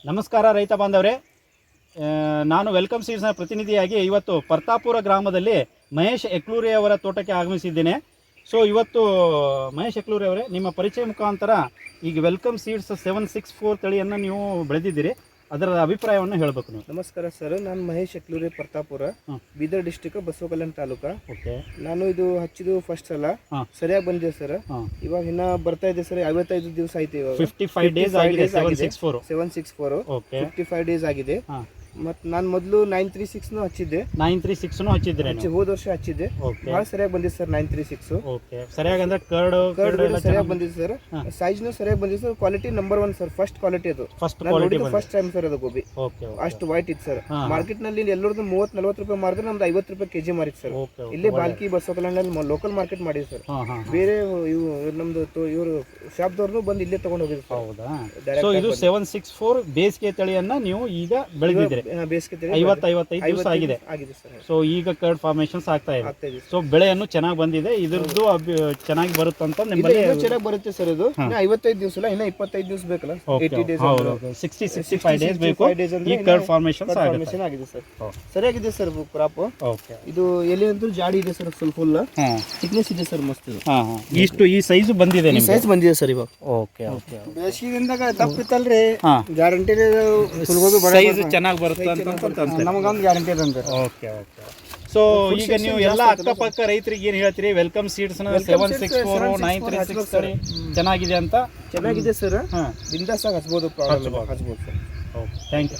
ನಮಸ್ಕಾರ ರೈತ ಬಾಂಧವರೇ, ನಾನು ವೆಲ್ಕಮ್ ಸೀಡ್ಸ್ನ ಪ್ರತಿನಿಧಿಯಾಗಿ ಇವತ್ತು ಪರ್ತಾಪುರ ಗ್ರಾಮದಲ್ಲಿ ಮಹೇಶ್ ಎಕ್ಲೂರಿ ಅವರ ತೋಟಕ್ಕೆ ಆಗಮಿಸಿದ್ದೇನೆ. ಸೊ ಇವತ್ತು ಮಹೇಶ್ ಎಕ್ಲೂರಿ ಅವರೇ, ನಿಮ್ಮ ಪರಿಚಯ ಮುಖಾಂತರ ಈಗ ವೆಲ್ಕಮ್ ಸೀಡ್ಸ್ 764 ತಳಿಯನ್ನು ನೀವು ಬೆಳೆದಿದ್ದೀರಿ, ಅದರ ಅಭಿಪ್ರಾಯವನ್ನು ಹೇಳಬೇಕು ನೀವು. ನಮಸ್ಕಾರ ಸರ್, ನಾನು ಮಹೇಶ್ ಎಕ್ಲೂರಿ ಪರ್ತಾಪುರ, ಬೀದರ್ ಡಿಸ್ಟಿಕ್, ಬಸವಕಲ್ಯಾಣ ತಾಲೂಕು. ಓಕೆ, ನಾನು ಇದು ಹಚ್ಚಿದ್ದು ಫಸ್ಟ್ ಸಲ ಸರಿಯಾಗಿ ಬಂದಿದೆ ಸರ್. ಇವಾಗ ಇನ್ನ ಬರ್ತಾ ಇದೆ ಸರ್, 55 ದಿವಸ ಆಯ್ತು. ಇವಾಗ 55 ಡೇಸ್ ಆಗಿದೆ. 764 55 ಡೇಸ್ ಆಗಿದೆ. ಮತ್ತು ನಾನು ಮೊದಲು 936 ಹಚ್ಚಿದ್ದೆ. 936 ಹಚ್ಚಿದ್ರೆ ಹೋದ ವರ್ಷ ಹಚ್ಚಿದ್ದೆ, ಭಾಳ ಸರಿಯಾಗಿ ಬಂದಿದೆ ಸರ್. 936 ಓಕೆ, ಸರಿಯಾಗಿ ಅಂದ್ರೆ ಕರ್ಡ್ ಸರಿಯಾಗಿ ಬಂದಿದೆ ಸರ್. ಸೈಜ್ನು ಸರಿಯಾಗಿ ಬಂದಿದೆ sir. Quality number 1 sir, first quality ಅದು. ಫಸ್ಟ್ ಟೈಮ್ ಸರ್ ಅದು ಗೋಬಿ. ಅಷ್ಟು ವೈಟ್ ಇತ್ತು ಸರ್. ಮಾರ್ಕೆಟ್ ನಲ್ಲಿ ಎಲ್ಲರದ್ದು 30-40 ರೂಪಾಯಿ ಮಾರಿದ್ರೆ ನಮ್ದು 50 ರೂಪಾಯಿ ಕೆಜಿ ಮಾರಿತ್ತು ಸರ್. ಇಲ್ಲೇ ಬಾಲ್ಕಿ ಬಸವಕಲ್ಯಾಣದಲ್ಲಿ ಲೋಕಲ್ ಮಾರ್ಕೆಟ್ ಮಾಡಿದೆ ಸರ್. ಬೇರೆ ಇವು ನಮ್ದು ಇವರು ಶಾಪ್ದವ್ರನ್ನು ಬಂದು ಇಲ್ಲೇ ತಗೊಂಡು ಹೋಗಿದ್ರು. ಹೌದಾ? ಸೊ ಇದು 764 ಬೇಸಿಗೆ ತಳಿಯನ್ನ ನೀವು ಈಗ ಬೆಳೆದಿದ್ದೀರಿ. ಬೇಸಿಗೆ 55 ದಿವಸ ಆಗಿದೆ. ಸೊ ಈಗ ಕರ್ಡ್ ಫಾರ್ಮೇಶನ್ಸ್ ಆಗ್ತಾ ಇದೆ. ಸೊ ಬೆಳೆಯನ್ನು ಚೆನ್ನಾಗಿ ಬಂದಿದೆ. ಇದ್ರದ್ದು ಚೆನ್ನಾಗಿ ಬರುತ್ತಂತ ನಿಮ್ಮಲ್ಲಿ ಚೆನ್ನಾಗಿ ಬರುತ್ತೆ ಸರ್. ಇದು 55 ದಿವಸ ಇಲ್ಲ, ಇನ್ನ 25 ದಿವಸ ಬೇಕಲ್ಲ. 80 ಡೇಸ್ 60-65 ಡೇಸ್ ಬೇಕು. ಈ ಕರ್ಡ್ ಫಾರ್ಮೇಶನ್ಸ್ ಆಗಿದೆ ಸರ್. ಸರಿಯಾಗಿದೆ ಸರ್ ಕ್ರಾಪ್. ಇದು ಎಲೆ ಅಂತೂ ಜಾಡಿ ಇದೆ ಸರ್, ಸ್ವಲ್ಪ ಫುಲ್ ಥಿಕ್ನೆಸ್ ಇದೆ ಸರ್, ಮಸ್ತ್ ಇದೆ. ಇಷ್ಟು ಈ ಸೈಜ್ ಬಂದಿದೆ, ಈ ಸೈಜ್ ಬಂದಿದೆ ಸರ್ ಇವಾಗ. ಓಕೆ ಓಕೆ, ಬೇಸಿಗೆಯಿಂದಾಗ ತಪ್ಪಿತ್ತಲ್ರಿ, ಗ್ಯಾರಂಟಿ ಸೈಜ್ ಚೆನ್ನಾಗಿ ಬರುತ್ತೆ ಅಂತ ನಮಗೊಂದು ಗ್ಯಾರಂಟಿ ಇದೆ. Okay okay. ಸೊ ಈಗ ನೀವು ಎಲ್ಲ ಅಕ್ಕಪಕ್ಕ ರೈತರಿಗೆ ಏನು ಹೇಳ್ತೀರಿ? ವೆಲ್ಕಮ್ ಸೀಡ್ಸ್ 764 936 ತಳಿ ಚೆನ್ನಾಗಿದೆ ಅಂತ. ಚೆನ್ನಾಗಿದೆ ಸರ್, ಬಿಂದಾಸ್ ಆಗಿ ಹಚ್ಬೋದು, ಪ್ರಾಬ್ಲಮ್ ಹಚ್ಬೋದು ಸರ್. Okay, thank you.